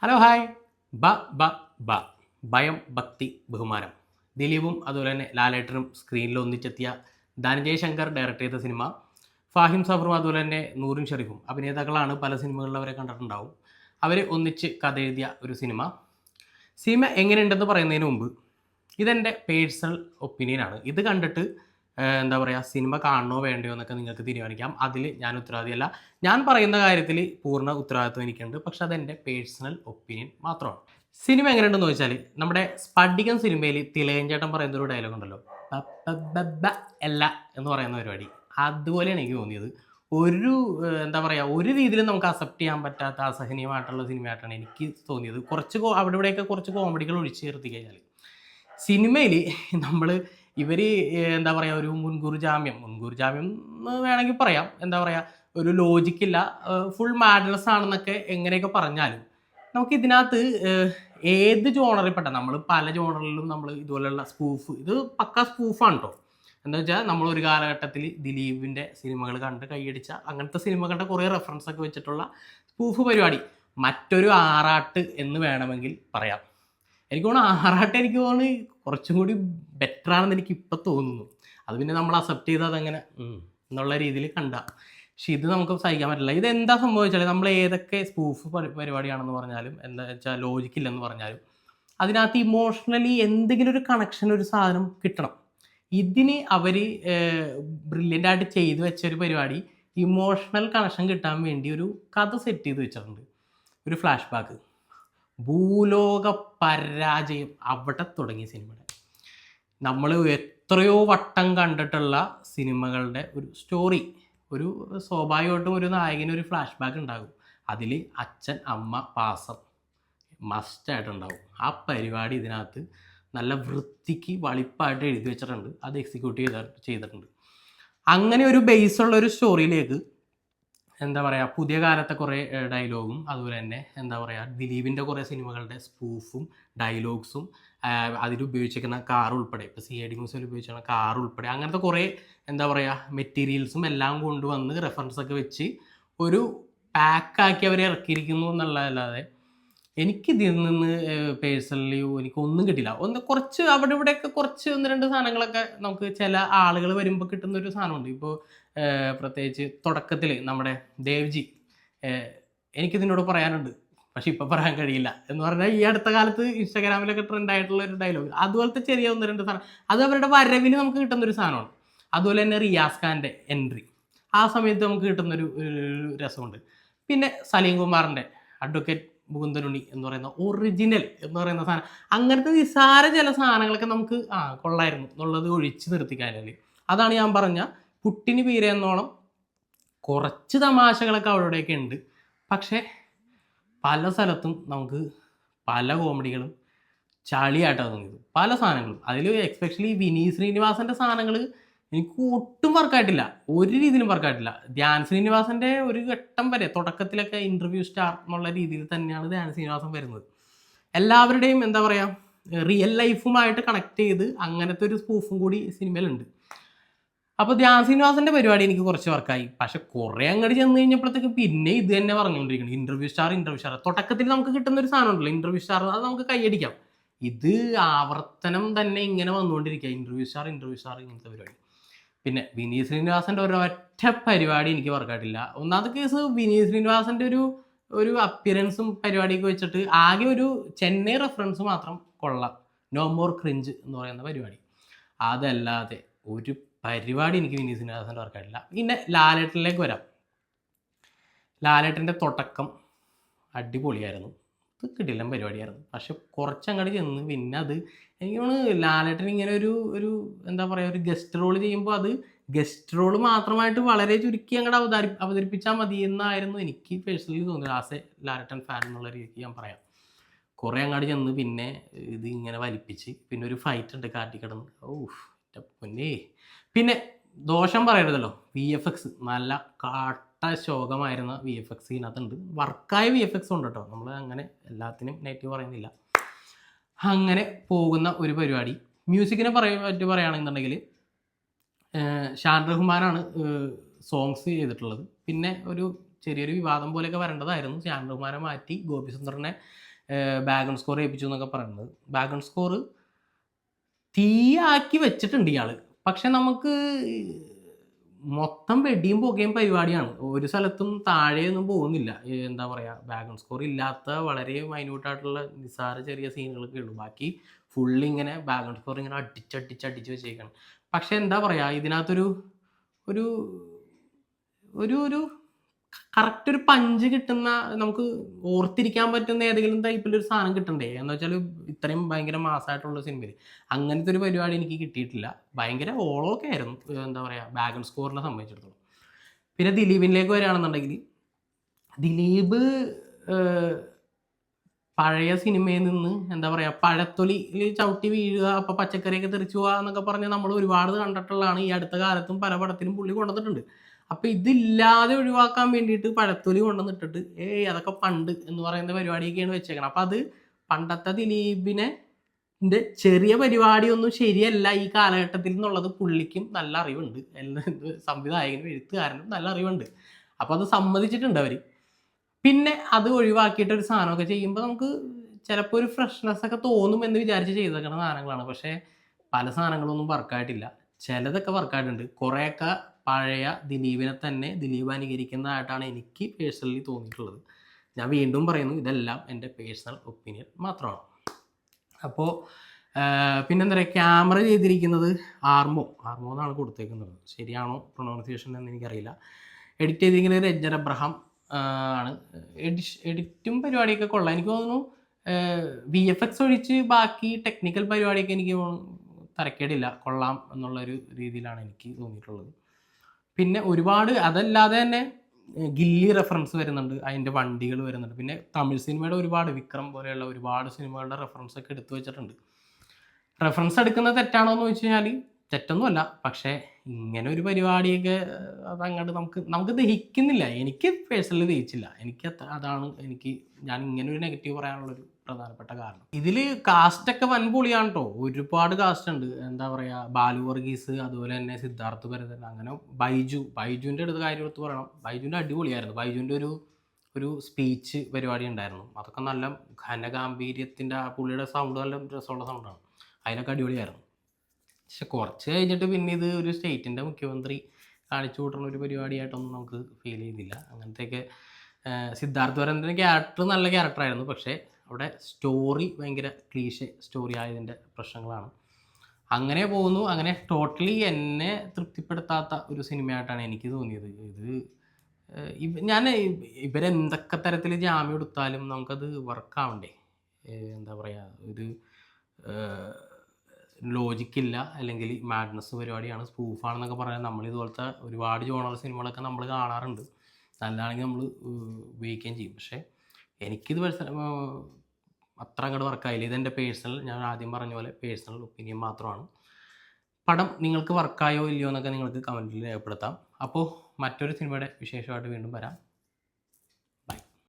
Hello hi ബ ബ ബ ഭയം ഭക്തി ബഹുമാനം ദിലീപും അതുപോലെ തന്നെ ലാലേട്ടനും സ്ക്രീനിൽ ഒന്നിച്ചെത്തിയ ധനഞ്ജയ് ശങ്കർ ഡയറക്റ്റ് ചെയ്ത സിനിമ ഫാഹിം സഫറും അതുപോലെ തന്നെ നൂറിൻ ഷെരീഫും അഭിനേതാക്കളാണ്. പല സിനിമകളിൽ അവരെ കണ്ടിട്ടുണ്ടാവും. അവർ ഒന്നിച്ച് കഥ എഴുതിയ ഒരു സിനിമ എങ്ങനെയുണ്ടെന്ന് പറയുന്നതിന് മുമ്പ് ഇതെൻ്റെ പേഴ്സണൽ ഒപ്പീനിയനാണ്. ഇത് കണ്ടിട്ട് എന്താ പറയുക, സിനിമ കാണണോ വേണ്ടയോ എന്നൊക്കെ നിങ്ങൾക്ക് തീരുമാനിക്കാം. അതിൽ ഞാൻ ഉത്തരവാദിയല്ല. ഞാൻ പറയുന്ന കാര്യത്തിൽ പൂർണ്ണ ഉത്തരവാദിത്വം എനിക്കുണ്ട്. പക്ഷെ അതെൻ്റെ പേഴ്സണൽ ഒപ്പീനിയൻ മാത്രമാണ്. സിനിമ എങ്ങനെയുണ്ടെന്ന് ചോദിച്ചാൽ, നമ്മുടെ സ്പടികം സിനിമയിൽ തിലകൻ ചേട്ടൻ പറയുന്ന ഒരു ഡയലോഗ് ഉണ്ടല്ലോ, "ബ ബ ബ ബ അല്ല" എന്ന് പറയുന്ന പരിപാടി, അതുപോലെയാണ് എനിക്ക് തോന്നിയത്. ഒരു എന്താ പറയുക, ഒരു രീതിയിലും നമുക്ക് അക്സെപ്റ്റ് ചെയ്യാൻ പറ്റാത്ത അസഹനീയമായിട്ടുള്ള സിനിമയായിട്ടാണ് എനിക്ക് തോന്നിയത്. കുറച്ച് അവിടെ ഇവിടെയൊക്കെ കുറച്ച് കോമഡികൾ ഒഴിച്ച് ചേർത്തി കഴിഞ്ഞാൽ സിനിമയിൽ നമ്മൾ ഇവർ എന്താ പറയുക, ഒരു മുൻകൂർ ജാമ്യം എന്ന് വേണമെങ്കിൽ പറയാം. എന്താ പറയുക, ഒരു ലോജിക്കില്ല, ഫുൾ മാഡ്നസ് ആണെന്നൊക്കെ എങ്ങനെയൊക്കെ പറഞ്ഞാലും നമുക്ക് ഇതിനകത്ത് ഏത് ജോണറിൽപ്പെട്ട, നമ്മൾ പല ജോണറിലും നമ്മൾ ഇതുപോലെയുള്ള ഇത് പക്ക സ്പൂഫാണ് കേട്ടോ. എന്താ വെച്ചാൽ നമ്മൾ ഒരു കാലഘട്ടത്തിൽ ദിലീപിൻ്റെ സിനിമകൾ കണ്ട് കൈയടിച്ച അങ്ങനത്തെ സിനിമ കണ്ട കുറേ റെഫറൻസ് ഒക്കെ വെച്ചിട്ടുള്ള സ്പൂഫ് പരിപാടി. മറ്റൊരു ആറാട്ട് എന്ന് വേണമെങ്കിൽ പറയാം. എനിക്ക് തോന്നുന്നു എനിക്ക് തോന്നുന്നു കുറച്ചും കൂടി ബെറ്റർ ആണെന്ന് എനിക്ക് ഇപ്പം തോന്നുന്നു. അത് പിന്നെ നമ്മൾ അക്സെപ്റ്റ് ചെയ്ത് അതങ്ങനെ എന്നുള്ള രീതിയിൽ കണ്ട. പക്ഷെ ഇത് നമുക്ക് സഹിക്കാൻ പറ്റില്ല. ഇതെന്താ സംഭവിച്ചാൽ, നമ്മൾ ഏതൊക്കെ സ്പൂഫ് പരിപാടിയാണെന്ന് പറഞ്ഞാലും, എന്താ വെച്ചാൽ ലോജിക്കില്ലെന്ന് പറഞ്ഞാലും, അതിനകത്ത് ഇമോഷണലി എന്തെങ്കിലും ഒരു കണക്ഷൻ, ഒരു സാധനം കിട്ടണം. ഇതിന് അവർ ബ്രില്യൻ്റ് ആയിട്ട് ചെയ്തു വെച്ചൊരു പരിപാടി, ഇമോഷണൽ കണക്ഷൻ കിട്ടാൻ വേണ്ടി ഒരു കഥ സെറ്റ് ചെയ്ത് വെച്ചിട്ടുണ്ട്. ഒരു ഫ്ലാഷ് ബാക്ക്, ഭൂലോക പരാജയം അവിടെ തുടങ്ങി സിനിമയുടെ. നമ്മൾ എത്രയോ വട്ടം കണ്ടിട്ടുള്ള സിനിമകളുടെ ഒരു സ്റ്റോറി, ഒരു സ്വാഭാവികമായിട്ടും ഒരു നായകന് ഒരു ഫ്ലാഷ് ബാക്ക് ഉണ്ടാകും. അതിൽ അച്ഛൻ അമ്മ പാസം മസ്റ്റായിട്ടുണ്ടാവും. ആ പരിപാടി ഇതിനകത്ത് നല്ല വൃത്തിക്ക് വളിപ്പായിട്ട് എഴുതി വെച്ചിട്ടുണ്ട്. അത് എക്സിക്യൂട്ട് ചെയ്തിട്ടുണ്ട്. അങ്ങനെ ഒരു ബേസുള്ള ഒരു സ്റ്റോറിയിലേക്ക് എന്താ പറയുക, പുതിയ കാലത്തെ കുറേ ഡയലോഗും അതുപോലെ തന്നെ എന്താ പറയുക, ദിലീപിൻ്റെ കുറേ സിനിമകളുടെ സ്പൂഫും ഡയലോഗ്സും അതിലുപയോഗിച്ചിരിക്കുന്ന കാർ ഉൾപ്പെടെ, ഇപ്പോൾ CID മ്യൂസിയത്തിൽ ഉപയോഗിച്ചിരിക്കുന്ന കാർ ഉൾപ്പെടെ അങ്ങനത്തെ കുറേ എന്താ പറയുക മെറ്റീരിയൽസും എല്ലാം കൊണ്ടുവന്ന് റെഫറൻസൊക്കെ വെച്ച് ഒരു പാക്കാക്കി അവർ ഇറക്കിയിരിക്കുന്നു എന്നുള്ളതല്ലാതെ എനിക്കിതിൽ നിന്ന് പേഴ്സണലി എനിക്കൊന്നും കിട്ടില്ല. കുറച്ച് അവിടെ ഇവിടെയൊക്കെ കുറച്ച് ഒന്ന് രണ്ട് സാധനങ്ങളൊക്കെ നമുക്ക് ചില ആളുകൾ വരുമ്പോൾ കിട്ടുന്നൊരു സാധനമുണ്ട്. ഇപ്പോൾ പ്രത്യേകിച്ച് തുടക്കത്തിൽ നമ്മുടെ ദേവ്ജി, എനിക്കിതിനോട് പറയാനുണ്ട് പക്ഷെ ഇപ്പം പറയാൻ കഴിയില്ല എന്ന് പറഞ്ഞാൽ, ഈ അടുത്ത കാലത്ത് ഇൻസ്റ്റാഗ്രാമിലൊക്കെ ട്രെൻഡ് ആയിട്ടുള്ള ഒരു ഡയലോഗ്, അതുപോലത്തെ ചെറിയ ഒന്ന് രണ്ട് സാധനം, അത് അവരുടെ വരവിൽ നമുക്ക് കിട്ടുന്നൊരു സാധനമാണ്. അതുപോലെ തന്നെ റിയാസ് ഖാൻ്റെ എൻട്രി ആ സമയത്ത് നമുക്ക് കിട്ടുന്നൊരു രസമുണ്ട്. പിന്നെ സലീം കുമാറിൻ്റെ അഡ്വക്കേറ്റ് മുകുന്ദനുണ്ണി എന്ന് പറയുന്ന ഒറിജിനൽ എന്ന് പറയുന്ന സാധനം, അങ്ങനത്തെ നിസ്സാര ചില സാധനങ്ങളൊക്കെ നമുക്ക് കൊള്ളായിരുന്നു എന്നുള്ളത് ഒഴിച്ച് നിർത്തിക്കാനല്ലേ. അതാണ് ഞാൻ പറഞ്ഞ പുട്ടിന് പീരെ എന്നോണം കുറച്ച് തമാശകളൊക്കെ അവിടെയൊക്കെ ഉണ്ട്. പക്ഷേ പല സ്ഥലത്തും നമുക്ക് പല കോമഡികളും ചളിയായിട്ടാണ് തോന്നിയത്. പല സാധനങ്ങളും അതിൽ എക്സ്പെഷ്യലി വിനീത് ശ്രീനിവാസൻ്റെ സാധനങ്ങൾ എനിക്ക് ഒട്ടും വർക്കായിട്ടില്ല, ഒരു രീതിയിലും വർക്കായിട്ടില്ല. ധ്യാൻ ശ്രീനിവാസൻ്റെ ഒരു ഘട്ടം വരെ തുടക്കത്തിലൊക്കെ ഇൻ്റർവ്യൂ സ്റ്റാർ എന്നുള്ള രീതിയിൽ തന്നെയാണ് ധ്യാൻ ശ്രീനിവാസൻ വരുന്നത്. എല്ലാവരുടെയും എന്താ പറയുക റിയൽ ലൈഫുമായിട്ട് കണക്ട് ചെയ്ത് അങ്ങനത്തെ ഒരു സ്പൂഫും കൂടി സിനിമയിലുണ്ട്. അപ്പോൾ ധ്യാൻ ശ്രീനിവാസൻ്റെ പരിപാടി എനിക്ക് കുറച്ച് വർക്കായി. പക്ഷെ കുറേ അങ്ങോട്ട് ചെന്ന് കഴിഞ്ഞപ്പോഴത്തേക്ക് പിന്നെ ഇത് തന്നെ പറഞ്ഞുകൊണ്ടിരിക്കണം, ഇൻ്റർവ്യൂ സ്റ്റാർ. തുടക്കത്തിൽ നമുക്ക് കിട്ടുന്ന ഒരു സാധനം ഉണ്ടല്ലോ ഇൻ്റർവ്യൂ സ്റ്റാർ, അത് നമുക്ക് കൈയടിക്കാം. ഇത് ആവർത്തനം തന്നെ ഇങ്ങനെ വന്നുകൊണ്ടിരിക്കുക, ഇൻ്റർവ്യൂ സ്റ്റാർ ഇങ്ങനത്തെ പരിപാടി. പിന്നെ വിനീത് ശ്രീനിവാസൻ്റെ ഒരൊറ്റ പരിപാടി എനിക്ക് വർക്കായിട്ടില്ല. ഒന്നാമത്തെ കേസ്, വിനീത് ശ്രീനിവാസൻ്റെ ഒരു അപ്പിയറൻസും പരിപാടിയൊക്കെ വെച്ചിട്ട് ആകെ ഒരു ചെന്നൈ റെഫറൻസ് മാത്രം കൊള്ളാം, നോ മോർ ക്രിഞ്ച് എന്ന് പറയുന്ന പരിപാടി. അതല്ലാതെ ഒരു പരിപാടി എനിക്ക് വിനീത് ശ്രീനിവാസൻ്റെ വർക്കായിട്ടില്ല. പിന്നെ ലാലേട്ടനിലേക്ക് വരാം. ലാലേട്ടൻ്റെ തുടക്കം അടിപൊളിയായിരുന്നു, ഇത് കിടിലൻ പരിപാടിയായിരുന്നു. പക്ഷെ കുറച്ചങ്ങോട്ട് ചെന്ന് പിന്നെ അത് എനിക്ക് തോന്നുന്നു ലാലേട്ടൻ ഇങ്ങനെ ഒരു എന്താ പറയുക, ഒരു ഗസ്റ്റ് റോൾ ചെയ്യുമ്പോൾ അത് ഗസ്റ്റ് റോൾ മാത്രമായിട്ട് വളരെ ചുരുക്കി അങ്ങോട്ട് അവതരിപ്പിച്ചാൽ മതി എന്നായിരുന്നു എനിക്ക് പേഴ്സണലി തോന്നിയത്. ആസ് എ ലാലേട്ടൻ ഫാൻ എന്നുള്ള രീതിക്ക് ഞാൻ പറയാം. കുറേ അങ്ങോട്ട് ചെന്ന് പിന്നെ ഇത് ഇങ്ങനെ വലിപ്പിച്ച് പിന്നെ ഒരു ഫൈറ്റ് ഉണ്ട് കാട്ടിക്കിടന്ന്, പൊന്നേ. പിന്നെ ദോഷം പറയരുതല്ലോ, VFX നല്ല കാട്ട ശോകമായിരുന്ന VFX ഇതിനകത്തുണ്ട്. വർക്കായ VFX ഉണ്ട് കേട്ടോ, നമ്മൾ അങ്ങനെ എല്ലാത്തിനും നെഗറ്റീവ് പറയുന്നില്ല. അങ്ങനെ പോകുന്ന ഒരു പരിപാടി. മ്യൂസിക്കിനെ പറയുകയാണെന്നുണ്ടെങ്കിൽ ഷാൻ റഹ്മാനാണ് സോങ്സ് ചെയ്തിട്ടുള്ളത്. പിന്നെ ഒരു ചെറിയൊരു വിവാദം പോലെയൊക്കെ വരേണ്ടതായിരുന്നു, ഷാൻ റഹ്മാനെ മാറ്റി ഗോപി സുന്ദറിനെ ബാക്ക്ഗ്രൗണ്ട് സ്കോർ ഏൽപ്പിച്ചു എന്നൊക്കെ പറയുന്നത്. ബാക്ക്ഗ്രൗണ്ട് സ്കോർ തീയാക്കി വെച്ചിട്ടുണ്ട് ഇയാൾ. പക്ഷെ നമുക്ക് മൊത്തം വെടിയും പുകയും പരിപാടിയാണ്. ഒരു സ്ഥലത്തും താഴെയൊന്നും പോകുന്നില്ല. എന്താ പറയുക, ബാക്ക്ഗ്രൗണ്ട് സ്കോർ ഇല്ലാത്ത വളരെ മൈന്യൂട്ടായിട്ടുള്ള നിസ്സാര ചെറിയ സീനുകളൊക്കെ ഉള്ളൂ. ബാക്കി ഫുള്ളിങ്ങനെ ബാക്ക്ഗ്രൗണ്ട് സ്കോർ ഇങ്ങനെ അടിച്ച് വെച്ചേക്കാണ്. പക്ഷെ എന്താ പറയുക, ഇതിനകത്തൊരു ഒരു ഒരു ഒരു കറക്റ്റ് ഒരു പഞ്ച് കിട്ടുന്ന, നമുക്ക് ഓർത്തിരിക്കാൻ പറ്റുന്ന ഏതെങ്കിലും ടൈപ്പിലൊരു സാധനം കിട്ടണ്ടേ. എന്ന് വെച്ചാൽ ഇത്രയും ഭയങ്കര മാസമായിട്ടുള്ള സിനിമയിൽ അങ്ങനത്തെ ഒരു പരിപാടി എനിക്ക് കിട്ടിയിട്ടില്ല. ഭയങ്കര ഓളമൊക്കെ ആയിരുന്നു, എന്താ പറയുക, ബാക്ക്ഗ്രൗണ്ട് സ്കോറിനെ സംബന്ധിച്ചിടത്തോളം. പിന്നെ ദിലീപിലേക്ക് വരികയാണെന്നുണ്ടെങ്കിൽ, ദിലീപ് പഴയ സിനിമയിൽ നിന്ന് എന്താ പറയുക, പഴത്തൊലിയിൽ ചവിട്ടി വീഴുക, അപ്പോൾ പച്ചക്കറിയൊക്കെ തെറിച്ചു പോവുക എന്നൊക്കെ പറഞ്ഞ് നമ്മൾ ഒരുപാട് കണ്ടിട്ടുള്ളതാണ്. ഈ അടുത്ത കാലത്തും പല പടത്തിലും പുള്ളി കൊണ്ടുവന്നിട്ടുണ്ട്. അപ്പോൾ ഇതില്ലാതെ ഒഴിവാക്കാൻ വേണ്ടിയിട്ട് പഴത്തൊലി കൊണ്ടുവന്നിട്ടിട്ട് അതൊക്കെ പണ്ട് എന്ന് പറയുന്ന പരിപാടിയൊക്കെയാണ് വെച്ചേക്കണം. അപ്പോൾ അത് പണ്ടത്തെ ദിലീപിനെ ചെറിയ പരിപാടിയൊന്നും ശരിയല്ല ഈ കാലഘട്ടത്തിൽ എന്നുള്ളത് പുള്ളിക്കും നല്ല അറിവുണ്ട്. സംവിധായകനും എഴുത്തുകാരനും നല്ല അറിവുണ്ട്. അപ്പോൾ അത് സമ്മതിച്ചിട്ടുണ്ട് അവർ. പിന്നെ അത് ഒഴിവാക്കിയിട്ട് ഒരു സാധനമൊക്കെ ചെയ്യുമ്പോൾ നമുക്ക് ചിലപ്പോൾ ഒരു ഫ്രഷ്നെസ് ഒക്കെ തോന്നും എന്ന് വിചാരിച്ച് ചെയ്തേക്കുന്ന സാധനങ്ങളാണ്. പക്ഷേ പല സാധനങ്ങളൊന്നും വർക്കായിട്ടില്ല. ചിലതൊക്കെ വർക്കായിട്ടുണ്ട്. കുറേയൊക്കെ പഴയ ദിലീപിനെ തന്നെ ദിലീപ് അനുകരിക്കുന്നതായിട്ടാണ് എനിക്ക് പേഴ്സണലി തോന്നിയിട്ടുള്ളത്. ഞാൻ വീണ്ടും പറയുന്നു, ഇതെല്ലാം എൻ്റെ പേഴ്സണൽ ഒപ്പീനിയൻ മാത്രമാണ്. അപ്പോൾ പിന്നെന്താ പറയുക, ക്യാമറ ചെയ്തിരിക്കുന്നത് ആർമോ എന്നാണ് കൊടുത്തേക്കുന്നത്. ശരിയാണോ പ്രൊണൗൺസിയേഷൻ എന്ന് എനിക്കറിയില്ല. എഡിറ്റ് ചെയ്തിരിക്കുന്നത് രഞ്ജൻ അബ്രഹാം ആണ്. എഡിറ്റും പരിപാടിയൊക്കെ കൊള്ളാം. എനിക്ക് തോന്നുന്നു VFX ഒഴിച്ച് ബാക്കി ടെക്നിക്കൽ പരിപാടിയൊക്കെ എനിക്ക് തരക്കേടില്ല, കൊള്ളാം എന്നുള്ളൊരു രീതിയിലാണ് എനിക്ക് തോന്നിയിട്ടുള്ളത്. പിന്നെ ഒരുപാട് അതല്ലാതെ തന്നെ ഗില്ലി റെഫറൻസ് വരുന്നുണ്ട്, അതിൻ്റെ വണ്ടികൾ വരുന്നുണ്ട്. പിന്നെ തമിഴ് സിനിമയുടെ ഒരുപാട്, വിക്രം പോലെയുള്ള ഒരുപാട് സിനിമകളുടെ റെഫറൻസ് ഒക്കെ എടുത്തു വെച്ചിട്ടുണ്ട്. റെഫറൻസ് എടുക്കുന്നത് തെറ്റാണോ എന്ന് ചോദിച്ചു കഴിഞ്ഞാൽ തെറ്റൊന്നുമല്ല. പക്ഷേ ഇങ്ങനെ ഒരു പരിപാടിയൊക്കെ അതങ്ങോട്ട് നമുക്ക് ദഹിക്കുന്നില്ല. എനിക്ക് പേഴ്സണലി ദഹിച്ചില്ല. അതാണ് ഞാൻ ഇങ്ങനെ ഒരു നെഗറ്റീവ് പറയാനുള്ളൊരു പ്രധാനപ്പെട്ട കാരണം. ഇതിൽ കാസ്റ്റൊക്കെ വൻ പൊളിയാണ് കേട്ടോ. ഒരുപാട് കാസ്റ്റ് ഉണ്ട്. എന്താ പറയുക, ബാലു വർഗീസ്, അതുപോലെ തന്നെ സിദ്ധാർത്ഥ് ഭരതൻ, അങ്ങനെ ബൈജുവിൻ്റെ അടുത്ത് കാര്യം എടുത്ത് പറയണം. ബൈജുവിൻ്റെ അടിപൊളിയായിരുന്നു. ബൈജുവിൻ്റെ ഒരു സ്പീച്ച് പരിപാടി ഉണ്ടായിരുന്നു. അതൊക്കെ നല്ല ഘനഗാംഭീര്യത്തിൻ്റെ, പുള്ളിയുടെ സൗണ്ട് നല്ല രസമുള്ള സൗണ്ടാണ്. അതിനൊക്കെ അടിപൊളിയായിരുന്നു. പക്ഷെ കുറച്ച് കഴിഞ്ഞിട്ട് പിന്നെ ഇത് ഒരു സ്റ്റേറ്റിൻ്റെ മുഖ്യമന്ത്രി കാണിച്ചു കൂട്ടുന്ന ഒരു പരിപാടിയായിട്ടൊന്നും നമുക്ക് ഫീൽ ചെയ്തില്ല. അങ്ങനത്തെയൊക്കെ സിദ്ധാർത്ഥ് ഭരതൻ്റെ ക്യാരക്ടർ നല്ല ക്യാരക്ടറായിരുന്നു. പക്ഷേ അവിടെ സ്റ്റോറി ഭയങ്കര ക്ലീഷേ സ്റ്റോറി ആയതിൻ്റെ പ്രശ്നങ്ങളാണ്. അങ്ങനെ പോകുന്നു. അങ്ങനെ ടോട്ടലി എന്നെ തൃപ്തിപ്പെടുത്താത്ത ഒരു സിനിമയായിട്ടാണ് എനിക്ക് തോന്നിയത്. ഞാൻ ഇവരെന്തൊക്കെ തരത്തിൽ ജാമ്യം എടുത്താലും നമുക്കത് വർക്കാവണ്ടേ. എന്താ പറയുക, ഒരു ലോജിക്കില്ല, അല്ലെങ്കിൽ മാഡ്നസ് പരിപാടിയാണ്, സ്പൂഫാണെന്നൊക്കെ പറയാൻ നമ്മളിതുപോലത്തെ ഒരുപാട് ജോണർ സിനിമകളൊക്കെ നമ്മൾ കാണാറുണ്ട്. നല്ലതാണെങ്കിൽ നമ്മൾ ഉപയോഗിക്കുകയും ചെയ്യും. പക്ഷേ എനിക്കിത് അത്ര അങ്ങോട്ട് വർക്കായില്ല. ഇതെൻ്റെ ഞാൻ ആദ്യം പറഞ്ഞ പോലെ പേഴ്സണൽ ഒപ്പീനിയൻ മാത്രമാണ്. പടം നിങ്ങൾക്ക് വർക്കായോ ഇല്ലയോ എന്നൊക്കെ നിങ്ങൾക്ക് കമൻറ്റിൽ രേഖപ്പെടുത്താം. അപ്പോൾ മറ്റൊരു സിനിമയുടെ വിശേഷമായിട്ട് വീണ്ടും വരാം.